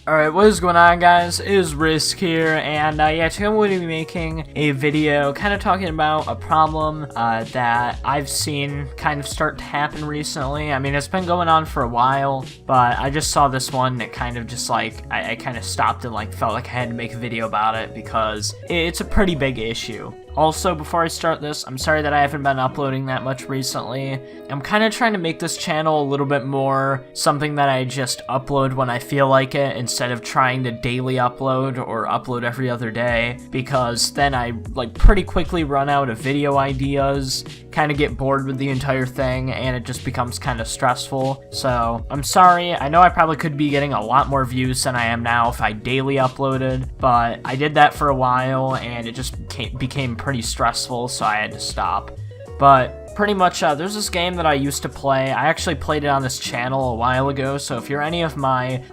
Alright, what is going on, guys? It is Risk here, and yeah, today I'm going to be making a video kind of talking about a problem that I've seen kind of start to happen recently. I mean, it's been going on for a while, but I just saw this one that kind of just like, I kind of stopped and like felt like I had to make a video about it because it's a pretty big issue. Also, before I start this, I'm sorry that I haven't been uploading that much recently. I'm kind of trying to make this channel a little bit more something that I just upload when I feel like it instead of trying to daily upload or upload every other day, because then I like pretty quickly run out of video ideas, kind of get bored with the entire thing, and it just becomes kind of stressful. So I'm sorry. I know I probably could be getting a lot more views than I am now if I daily uploaded, but I did that for a while and it just became pretty stressful, so I had to stop. But pretty much, there's this game that I used to play. I actually played it on this channel a while ago, so if you're any of my,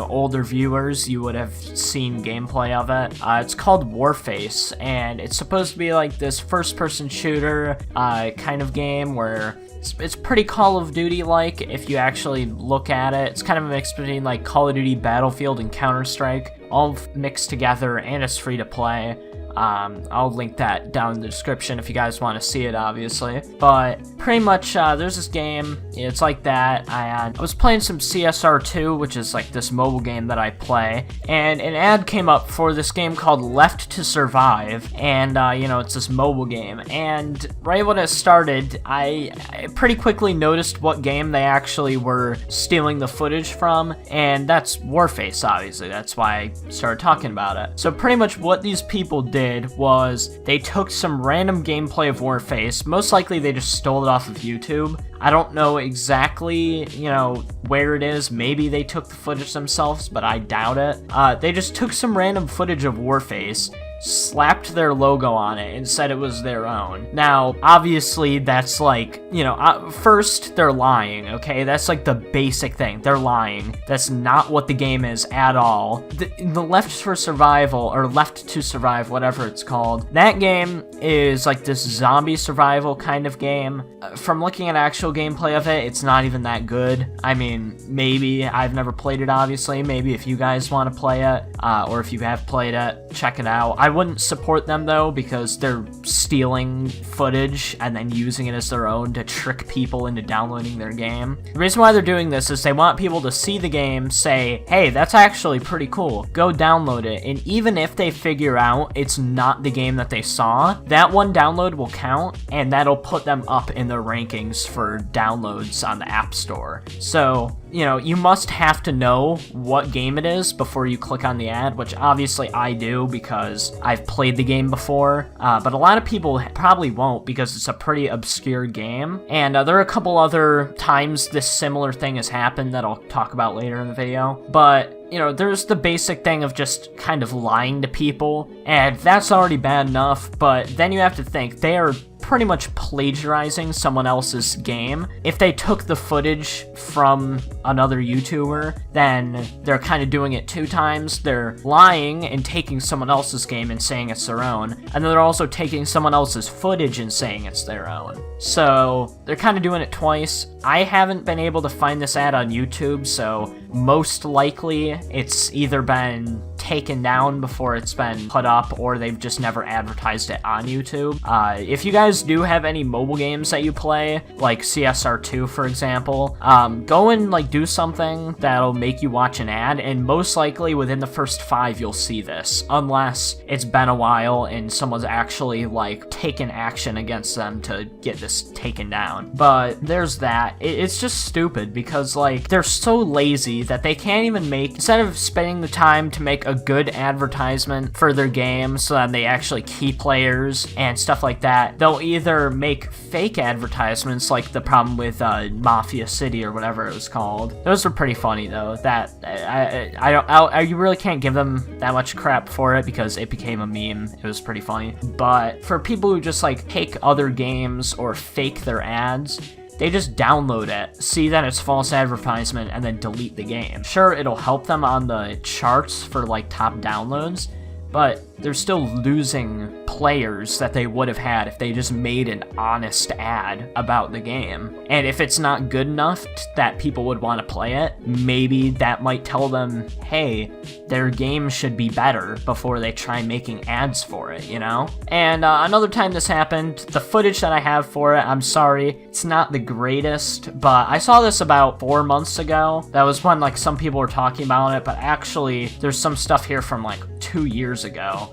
older viewers, you would have seen gameplay of it. It's called Warface, and it's supposed to be like this first-person shooter kind of game where it's pretty Call of Duty-like if you actually look at it. It's kind of a mix between like Call of Duty Battlefield and Counter-Strike, all mixed together, and it's free to play. I'll link that down in the description if you guys want to see it, obviously. But pretty much, there's this game. It's like that. I was playing some CSR2, which is like this mobile game that I play, and an ad came up for this game called Left to Survive, and it's this mobile game. And right when it started, I pretty quickly noticed what game they actually were stealing the footage from, and that's Warface, obviously. That's why I started talking about it. So pretty much what these people did was they took some random gameplay of Warface. Most likely they just stole it off of YouTube. I don't know exactly, where it is. Maybe they took the footage themselves, but I doubt it. They just took some random footage of Warface, slapped their logo on it, and said it was their own. Now, obviously, that's like, first, they're lying, okay? That's like the basic thing. They're lying. That's not what the game is at all. The Left for Survival, or Left to Survive, whatever it's called, that game is like this zombie survival kind of game. From looking at actual gameplay of it, it's not even that good. I mean, maybe. I've never played it, obviously. Maybe if you guys want to play it, or if you have played it, check it out. I wouldn't support them, though, because they're stealing footage and then using it as their own to trick people into downloading their game. The reason why they're doing this is they want people to see the game, say, hey, that's actually pretty cool, go download it, and even if they figure out it's not the game that they saw, that one download will count, and that'll put them up in the rankings for downloads on the App Store. So, you must have to know what game it is before you click on the ad, which obviously I do because I've played the game before, but a lot of people probably won't because it's a pretty obscure game, and there are a couple other times this similar thing has happened that I'll talk about later in the video, but there's the basic thing of just kind of lying to people, and that's already bad enough, but then you have to think they are pretty much plagiarizing someone else's game. If they took the footage from another YouTuber, then they're kind of doing it two times. They're lying and taking someone else's game and saying it's their own, and then they're also taking someone else's footage and saying it's their own. So they're kind of doing it twice. I haven't been able to find this ad on YouTube, so most likely it's either been taken down before it's been put up, or they've just never advertised it on YouTube. If you guys do have any mobile games that you play, like CSR2 for example, go and like do something that'll make you watch an ad, and most likely within the first 5 you'll see this, unless it's been a while and someone's actually like taken action against them to get this taken down. But there's that. It's just stupid because like they're so lazy that they can't even make, instead of spending the time to make a good advertisement for their game so that they actually keep players and stuff like that, they'll either make fake advertisements like the problem with Mafia City or whatever it was called. Those were pretty funny though. That you really can't give them that much crap for it because it became a meme. It was pretty funny. But for people who just like take other games or fake their ads, they just download it, see that it's false advertisement, and then delete the game. Sure, it'll help them on the charts for like top downloads, but they're still losing players that they would have had if they just made an honest ad about the game. And if it's not good enough that people would want to play it, maybe that might tell them, hey, their game should be better before they try making ads for it, you know? And another time this happened, the footage that I have for it, I'm sorry, it's not the greatest, but I saw this about 4 months ago. That was when like some people were talking about it, but actually there's some stuff here from like 2 years ago.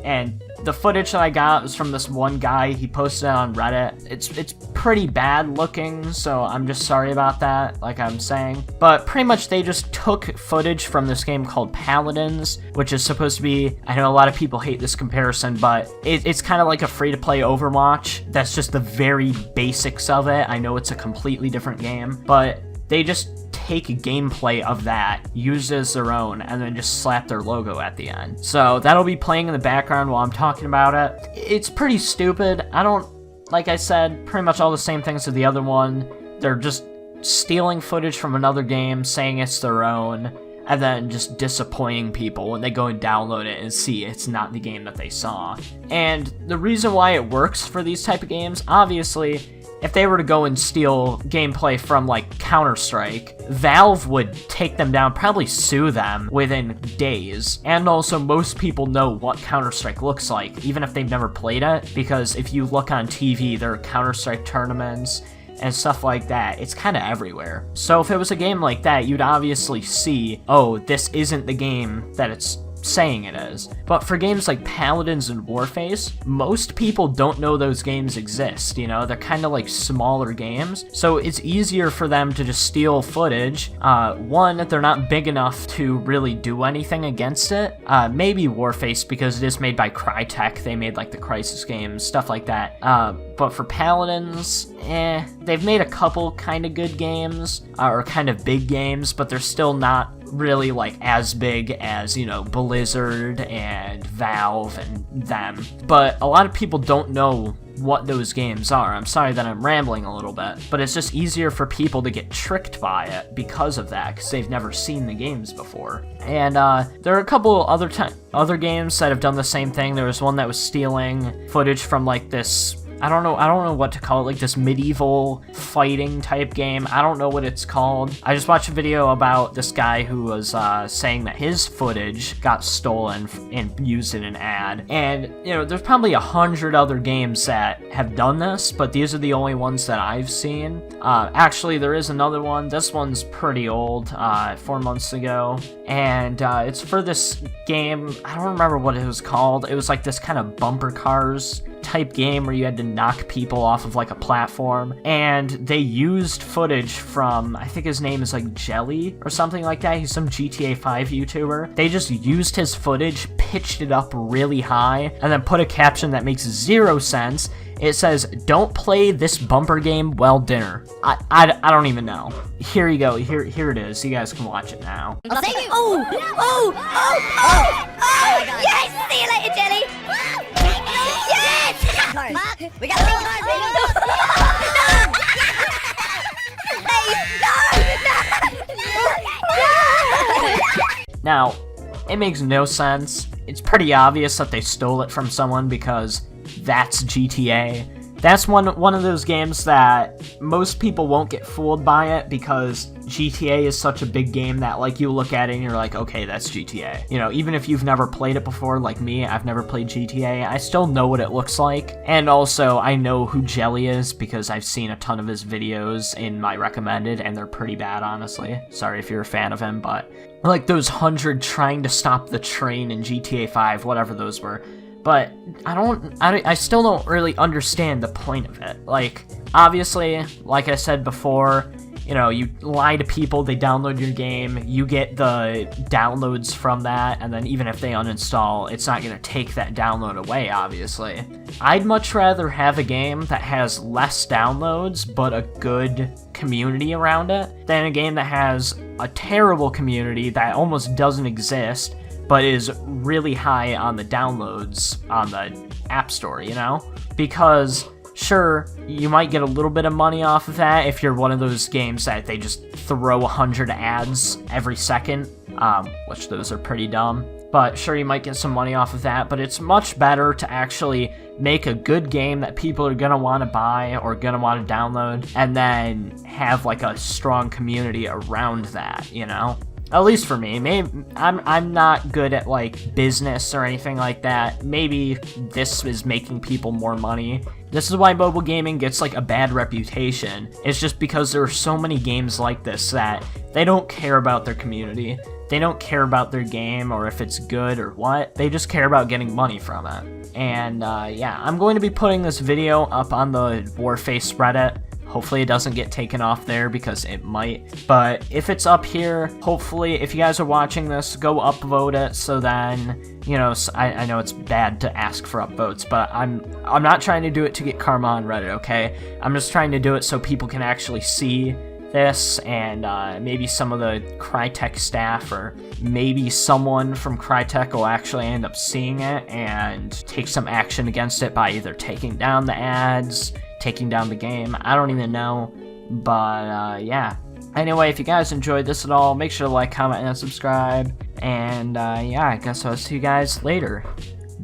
And the footage that I got was from this one guy. He posted it on Reddit. It's pretty bad looking, so I'm just sorry about that, like I'm saying. But pretty much they just took footage from this game called Paladins, which is supposed to be, I know a lot of people hate this comparison, but it's kind of like a free-to-play Overwatch. That's just the very basics of it. I know it's a completely different game, but they just take gameplay of that, use it as their own, and then just slap their logo at the end. So that'll be playing in the background while I'm talking about it. It's pretty stupid. Like I said, pretty much all the same things as the other one. They're just stealing footage from another game, saying it's their own, and then just disappointing people when they go and download it and see it's not the game that they saw. And the reason why it works for these type of games, obviously, if they were to go and steal gameplay from, like, Counter-Strike, Valve would take them down, probably sue them within days. And also, most people know what Counter-Strike looks like, even if they've never played it, because if you look on TV, there are Counter-Strike tournaments and stuff like that. It's kind of everywhere. So if it was a game like that, you'd obviously see, oh, this isn't the game that it's saying it is. But for games like Paladins and Warface, most people don't know those games exist, you know? They're kind of like smaller games, so it's easier for them to just steal footage. One, they're not big enough to really do anything against it. Maybe Warface, because it is made by Crytek. They made like the Crysis games, stuff like that. But for Paladins, they've made a couple kind of good games, or kind of big games, but they're still not really like as big as, you know, Blizzard and Valve and them. But a lot of people don't know what those games are. I'm sorry that I'm rambling a little bit, but it's just easier for people to get tricked by it because of that, because they've never seen the games before. And there are a couple other games that have done the same thing. There was one that was stealing footage from like this, I don't know what to call it, like this medieval fighting type game. I don't know what it's called. I just watched a video about this guy who was saying that his footage got stolen and used in an ad. And, you know, there's probably 100 other games that have done this, but these are the only ones that I've seen. Actually, there is another one. This one's pretty old, 4 months ago. And it's for this game, I don't remember what it was called. It was like this kind of bumper cars type game where you had to knock people off of like a platform, and they used footage from, I think his name is like Jelly or something like that. He's some GTA 5 YouTuber. They just used his footage, pitched it up really high, and then put a caption that makes zero sense. It says, "Don't play this bumper game while dinner." I don't even know. Here you go. Here it is. You guys can watch it now. I'll save you. Oh! Yes! See you later, Jelly. Yes! We got the big card, baby. No! Now, it makes no sense. It's pretty obvious that they stole it from someone because that's GTA. That's one of those games that most people won't get fooled by it because GTA is such a big game that, like, you look at it and you're like, okay, that's GTA. You know, even if you've never played it before, like me, I've never played GTA, I still know what it looks like. And also, I know who Jelly is because I've seen a ton of his videos in my recommended, and they're pretty bad, honestly. Sorry if you're a fan of him, but like those 100 trying to stop the train in GTA 5, whatever those were. But I still don't really understand the point of it. Like, obviously, like I said before, you know, you lie to people, they download your game, you get the downloads from that, and then even if they uninstall, it's not going to take that download away, obviously. I'd much rather have a game that has less downloads, but a good community around it, than a game that has a terrible community that almost doesn't exist, but is really high on the downloads on the App Store, you know? Because Sure, you might get a little bit of money off of that if you're one of those games that they just throw 100 ads every second, which those are pretty dumb. But sure, you might get some money off of that, but it's much better to actually make a good game that people are gonna want to buy or gonna want to download, and then have like a strong community around that, you know? At least for me. Maybe I'm not good at like business or anything like that. Maybe this is making people more money. This is why mobile gaming gets like a bad reputation. It's just because there are so many games like this that they don't care about their community. They don't care about their game or if it's good or what. They just care about getting money from it. And yeah, I'm going to be putting this video up on the Warface Reddit. Hopefully it doesn't get taken off there because it might. But if it's up here, hopefully if you guys are watching this, go upvote it so then, you know, I know it's bad to ask for upvotes, but I'm not trying to do it to get karma on Reddit, okay? I'm just trying to do it so people can actually see this, and maybe some of the Crytek staff or maybe someone from Crytek will actually end up seeing it and take some action against it by either taking down the ads, taking down the game. I don't even know, but yeah. Anyway, if you guys enjoyed this at all, make sure to like, comment, and subscribe. And yeah, I guess I'll see you guys later.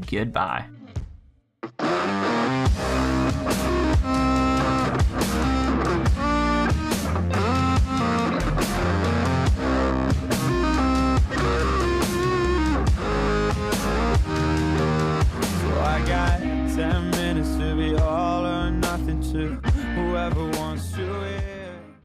Goodbye. I got 10 minutes to be all or nothing to whoever wants to.